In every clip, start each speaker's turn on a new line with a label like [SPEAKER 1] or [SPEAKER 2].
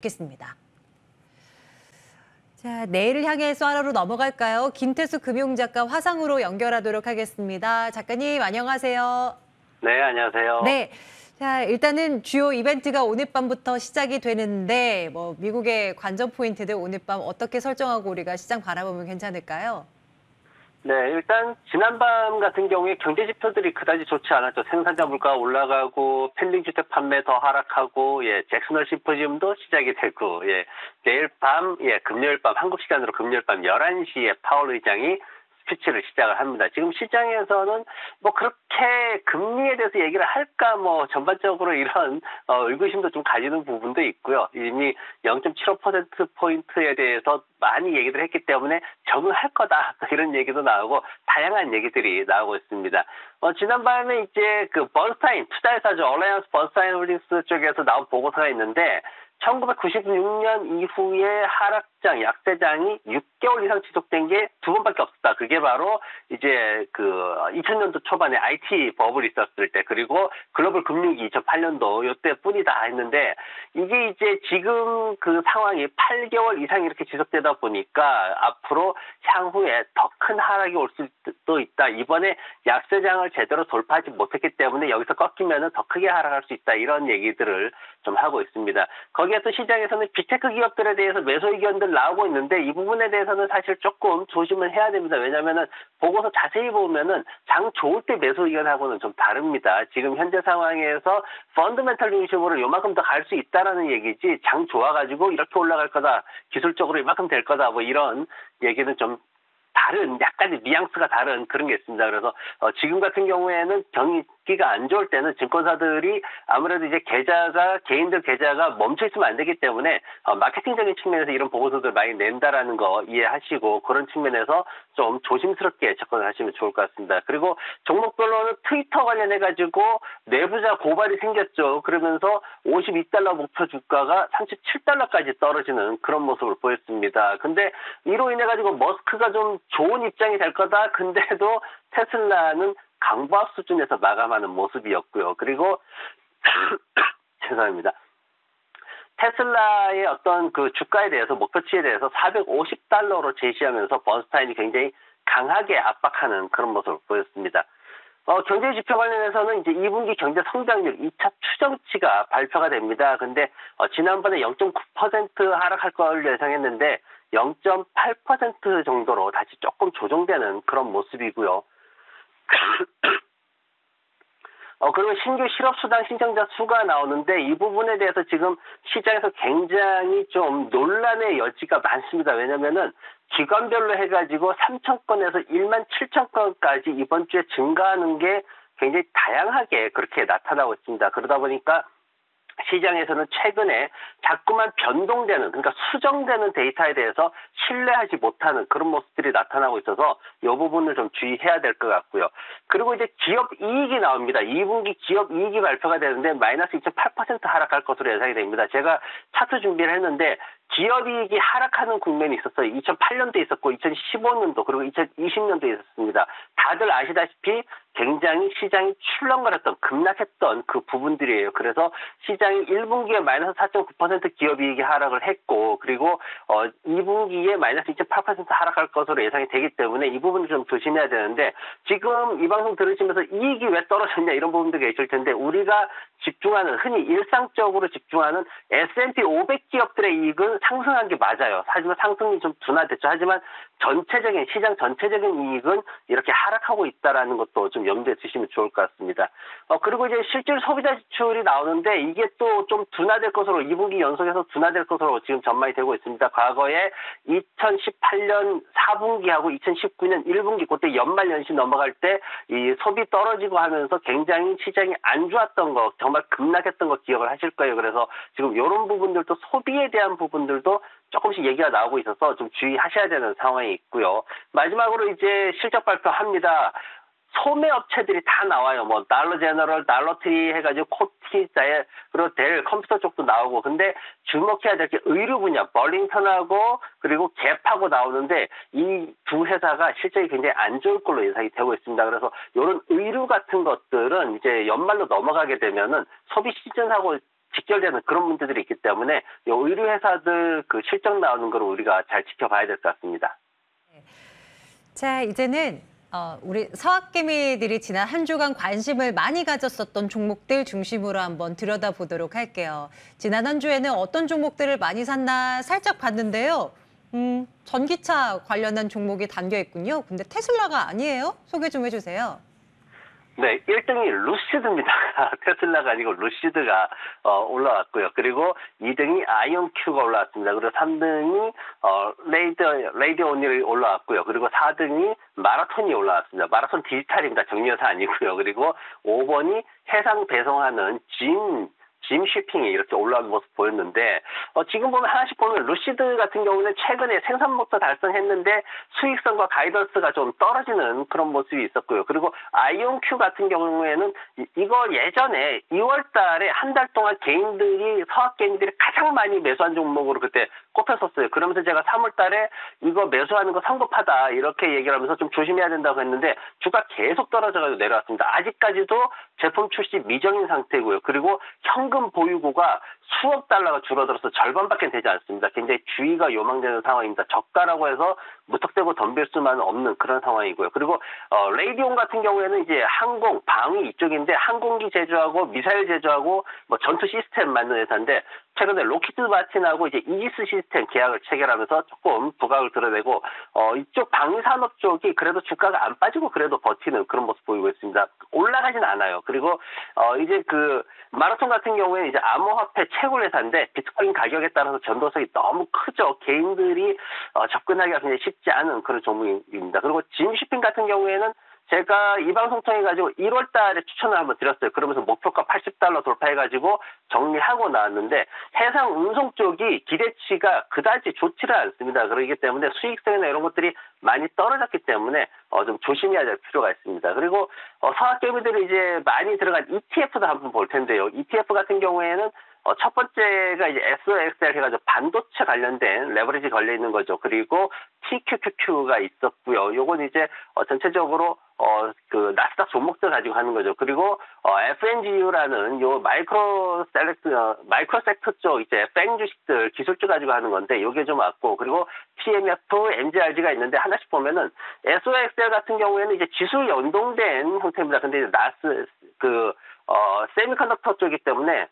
[SPEAKER 1] 겠습니다. 자, 내일을 향해 쏘아로 넘어갈까요? 김태수 금융작가 화상으로 연결하도록 하겠습니다. 작가님, 안녕하세요.
[SPEAKER 2] 네, 안녕하세요.
[SPEAKER 1] 네. 자, 일단은 주요 이벤트가 오늘 밤부터 시작이 되는데, 미국의 관전 포인트들 오늘 밤 어떻게 설정하고 우리가 시장 바라보면 괜찮을까요?
[SPEAKER 2] 네, 일단 지난밤 같은 경우에 경제 지표들이 그다지 좋지 않았죠. 생산자 물가가 올라가고 펜딩 주택 판매 더 하락하고 잭슨홀 심포지움도 시작이 되고 내일 밤 금요일 밤 한국 시간으로 금요일 밤 11시에 파월 의장이 스피치를 시작을 합니다. 지금 시장에서는 그렇게 금리에 대해서 얘기를 할까 전반적으로 이런 의구심도 좀 가지는 부분도 있고요. 이미 0.75%포인트에 대해서 많이 얘기를 했기 때문에 적응할 거다 이런 얘기도 나오고 다양한 얘기들이 나오고 있습니다. 지난밤에 이제 그 번스타인 투자회사죠. 얼라이언스 번스타인 홀딩스 쪽에서 나온 보고서가 있는데 1996년 이후에 하락장, 약세장이 6개월 이상 지속된 게 두 번밖에 없었다. 그게 바로 이제 그 2000년도 초반에 IT 버블이 있었을 때, 그리고 글로벌 금융위기 2008년도 요때 뿐이다 했는데, 이게 이제 지금 그 상황이 8개월 이상 이렇게 지속되다 보니까 앞으로 향후에 더 큰 하락이 올 수도 있다. 이번에 약세장을 제대로 돌파하지 못했기 때문에 여기서 꺾이면은 더 크게 하락할 수 있다. 이런 얘기들을 좀 하고 있습니다. 거기에서 시장에서는 빅테크 기업들에 대해서 매수 의견들 나오고 있는데 이 부분에 대해서는 사실 조금 조심을 해야 됩니다. 왜냐하면은 보고서 자세히 보면은 장 좋을 때 매수 의견하고는 좀 다릅니다. 지금 현재 상황에서 펀더멘털 중심으로 요만큼 더 갈 수 있다라는 얘기지, 장 좋아가지고 이렇게 올라갈 거다, 기술적으로 이만큼 될 거다, 이런 얘기는 좀 다른, 약간의 뉘앙스가 다른 그런 게 있습니다. 그래서 지금 같은 경우에는 경기가 안 좋을 때는 증권사들이 아무래도 이제 개인들 계좌가 멈춰 있으면 안 되기 때문에 마케팅적인 측면에서 이런 보고서들 많이 낸다라는 거 이해하시고, 그런 측면에서 좀 조심스럽게 접근을 하시면 좋을 것 같습니다. 그리고 종목별로는 트위터 관련해가지고 내부자 고발이 생겼죠. 그러면서 52달러 목표 주가가 37달러까지 떨어지는 그런 모습을 보였습니다. 근데 이로 인해가지고 머스크가 좀 좋은 입장이 될 거다. 근데도 테슬라는 강보합 수준에서 마감하는 모습이었고요. 그리고 죄송합니다. 테슬라의 어떤 그 주가에 대해서, 목표치에 대해서 450달러로 제시하면서 번스타인이 굉장히 강하게 압박하는 그런 모습을 보였습니다. 경제 지표 관련해서는 이제 2분기 경제 성장률 2차 추정치가 발표가 됩니다. 근데 지난번에 0.9% 하락할 걸 예상했는데 0.8% 정도로 다시 조금 조정되는 그런 모습이고요. 그리고 신규 실업수당 신청자 수가 나오는데 이 부분에 대해서 지금 시장에서 굉장히 좀 논란의 여지가 많습니다. 왜냐면은 기관별로 해가지고 3,000건에서 17,000건까지 이번 주에 증가하는 게 굉장히 다양하게 그렇게 나타나고 있습니다. 그러다 보니까 시장에서는 최근에 자꾸만 변동되는, 그러니까 수정되는 데이터에 대해서 신뢰하지 못하는 그런 모습들이 나타나고 있어서 이 부분을 좀 주의해야 될 것 같고요. 그리고 이제 기업 이익이 나옵니다. 2분기 기업 이익이 발표가 되는데 마이너스 2.8% 하락할 것으로 예상이 됩니다. 제가 차트 준비를 했는데 기업 이익이 하락하는 국면이 있었어요. 2008년도에 있었고 2015년도 그리고 2020년도에 있었습니다. 다들 아시다시피 굉장히 시장이 출렁거렸던, 급락했던 그 부분들이에요. 그래서 시장이 1분기에 마이너스 4.9% 기업 이익이 하락을 했고, 그리고 2분기에 마이너스 2.8% 하락할 것으로 예상이 되기 때문에 이 부분을 좀 조심해야 되는데, 지금 이 방송 들으시면서 이익이 왜 떨어졌냐 이런 부분도 계실 텐데, 우리가 집중하는, 흔히 일상적으로 집중하는 S&P 500 기업들의 이익은 상승한 게 맞아요. 하지만 상승이 좀 둔화됐죠. 하지만 전체적인, 시장 전체적인 이익은 이렇게 하락하고 있다라는 것도 좀 염두에 두시면 좋을 것 같습니다. 그리고 이제 실질 소비자 지출이 나오는데 이게 또 좀 둔화될 것으로, 2분기 연속해서 둔화될 것으로 지금 전망이 되고 있습니다. 과거에 2018년 4분기하고 2019년 1분기, 그때 연말 연시 넘어갈 때 이 소비 떨어지고 하면서 굉장히 시장이 안 좋았던 거, 정말 급락했던 거 기억을 하실 거예요. 그래서 지금 이런 부분들도, 소비에 대한 부분들도 조금씩 얘기가 나오고 있어서 좀 주의하셔야 되는 상황이 있고요. 마지막으로 이제 실적 발표합니다. 소매 업체들이 다 나와요. 달러 제너럴, 달러트리 해가지고 코티, 그리고 델, 컴퓨터 쪽도 나오고. 근데 주목해야 될 게 의류 분야, 벌링턴하고 그리고 갭하고 나오는데 이 두 회사가 실적이 굉장히 안 좋을 걸로 예상이 되고 있습니다. 그래서 이런 의류 같은 것들은 이제 연말로 넘어가게 되면은 소비 시즌하고 직결되는 그런 문제들이 있기 때문에 이 의류 회사들 그 실적 나오는 걸 우리가 잘 지켜봐야 될 것 같습니다.
[SPEAKER 1] 자, 이제는 우리 서학개미들이 지난 한 주간 관심을 많이 가졌었던 종목들 중심으로 한번 들여다보도록 할게요. 지난 한 주에는 어떤 종목들을 많이 샀나 살짝 봤는데요. 전기차 관련한 종목이 담겨 있군요. 근데 테슬라가 아니에요? 소개 좀 해주세요.
[SPEAKER 2] 네, 1등이 루시드입니다. 테슬라가 아니고 루시드가 올라왔고요. 그리고 2등이 아이온큐가 올라왔습니다. 그리고 3등이 레이디오닐이 올라왔고요. 그리고 4등이 마라톤이 올라왔습니다. 마라톤 디지털입니다. 정리여사 아니고요. 그리고 5번이 해상 배송하는 짐 쉬핑이 이렇게 올라오는 모습 보였는데 지금 보면 하나씩 보면 루시드 같은 경우는 최근에 생산 목표 달성했는데 수익성과 가이던스가 좀 떨어지는 그런 모습이 있었고요. 그리고 아이온큐 같은 경우에는 이거 예전에 2월 달에 한 달 동안 서학 개인들이 가장 많이 매수한 종목으로 그때 꼽혔었어요. 그러면서 제가 3월 달에 이거 매수하는 거 성급하다 이렇게 얘기를 하면서 좀 조심해야 된다고 했는데 주가 계속 떨어져가지고 내려왔습니다. 아직까지도 제품 출시 미정인 상태고요. 그리고 현금 보유고가 수억 달러가 줄어들어서 절반밖에 되지 않습니다. 굉장히 주의가 요망되는 상황입니다. 저가라고 해서 무턱대고 덤빌 수만 없는 그런 상황이고요. 그리고 레이디온 같은 경우에는 이제 항공, 방위 이쪽인데 항공기 제조하고 미사일 제조하고 뭐 전투 시스템 만드는 회사인데 최근에 로키드 마틴하고 이제 이지스 시스템 계약을 체결하면서 조금 부각을 드러내고 이쪽 방위 산업 쪽이 그래도 주가가 안 빠지고 그래도 버티는 그런 모습 보이고 있습니다. 올라가진 않아요. 그리고 이제 그 마라톤 같은 경우에는 이제 암호화폐 채굴 회사인데 비트코인 가격에 따라서 변동성이 너무 크죠. 개인들이 접근하기가 굉장히 쉽지 않은 그런 종목입니다. 그리고 짐쉬핑 같은 경우에는 제가 이 방송 통해 가지고 1월 달에 추천을 한번 드렸어요. 그러면서 목표가 80달러 돌파해 가지고 정리하고 나왔는데 해상 운송 쪽이 기대치가 그다지 좋지를 않습니다. 그렇기 때문에 수익성이나 이런 것들이 많이 떨어졌기 때문에 좀 조심해야 될 필요가 있습니다. 그리고 서학개미들이 이제 많이 들어간 ETF도 한번 볼 텐데요. ETF 같은 경우에는 첫 번째가 이제 SOXL 해가지고 반도체 관련된 레버리지 걸려 있는 거죠. 그리고 TQQQ가 있었고요. 요건 이제 전체적으로 그 나스닥 종목들 가지고 하는 거죠. 그리고 FNGU라는 요 마이크로 섹터 쪽 이제 뺑 주식들 기술주 가지고 하는 건데 요게 좀 왔고 그리고 TMF, MGRG가 있는데 하나씩 보면은 SOXL 같은 경우에는 이제 지수 연동된 형태입니다. 근데 이제 세미컨덕터 쪽이기 때문에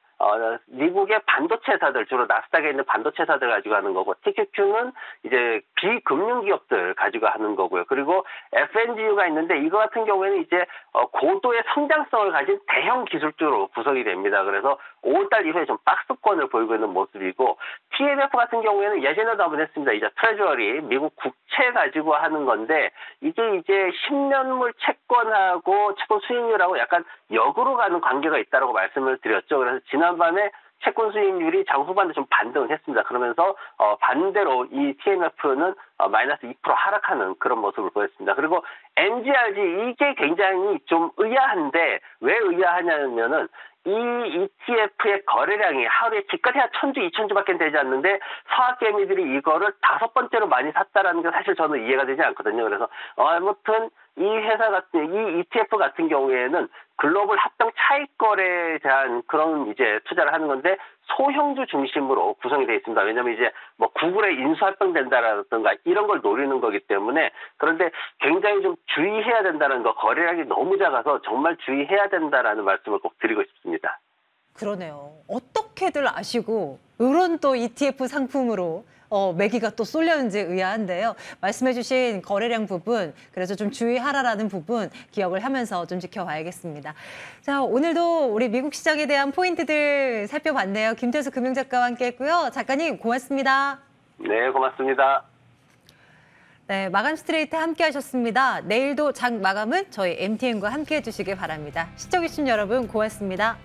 [SPEAKER 2] 미국의 반도체 회사들 주로 나스닥에 있는 반도체 회사들 가지고 하는 거고 TQQ는 이제 비금융 기업들 가지고 하는 거고요. 그리고 FNGU가 있는데 이거 같은 경우에는 이제 고도의 성장성을 가진 대형 기술주로 구성이 됩니다. 그래서 5월달 이후에 좀 박스권을 보이고 있는 모습이고 TMF 같은 경우에는 예전에도 한번 했습니다. 이제 트레저리 미국 국채 가지고 하는 건데 이게 이제 10년물 채권하고 채권 수익률하고 약간 역으로 가는 관계가 있다고 말씀을 드렸죠. 그래서 지난밤에 채권 수익률이 장후반에 좀 반등을 했습니다. 그러면서 반대로 이 TMF는 마이너스 2% 하락하는 그런 모습을 보였습니다. 그리고 MGRG 이게 굉장히 좀 의아한데 왜 의아하냐면은 이 ETF의 거래량이 하루에 기껏 해야 1000주, 2000주밖에 되지 않는데 서학개미들이 이거를 5번째로 많이 샀다라는 게 사실 저는 이해가 되지 않거든요. 그래서 아무튼 이 ETF 같은 경우에는 글로벌 합병 차익 거래에 대한 그런 이제 투자를 하는 건데 소형주 중심으로 구성이 되어 있습니다. 왜냐하면 이제 뭐 구글에 인수합병된다라든가 이런 걸 노리는 거기 때문에 그런데 굉장히 좀 주의해야 된다는 거 거래량이 너무 작아서 정말 주의해야 된다라는 말씀을 꼭 드리고 싶습니다.
[SPEAKER 1] 그러네요. 어떻게들 아시고 이런 또 ETF 상품으로 매기가 또 쏠렸는지 의아한데요. 말씀해주신 거래량 부분, 그래서 좀 주의하라라는 부분 기억을 하면서 좀 지켜봐야겠습니다. 자, 오늘도 우리 미국 시장에 대한 포인트들 살펴봤네요. 김태수 금융작가와 함께했고요. 작가님 고맙습니다.
[SPEAKER 2] 네, 고맙습니다.
[SPEAKER 1] 네, 마감 스트레이트 함께하셨습니다. 내일도 장 마감은 저희 MTN과 함께해 주시길 바랍니다. 시청해주신 여러분 고맙습니다.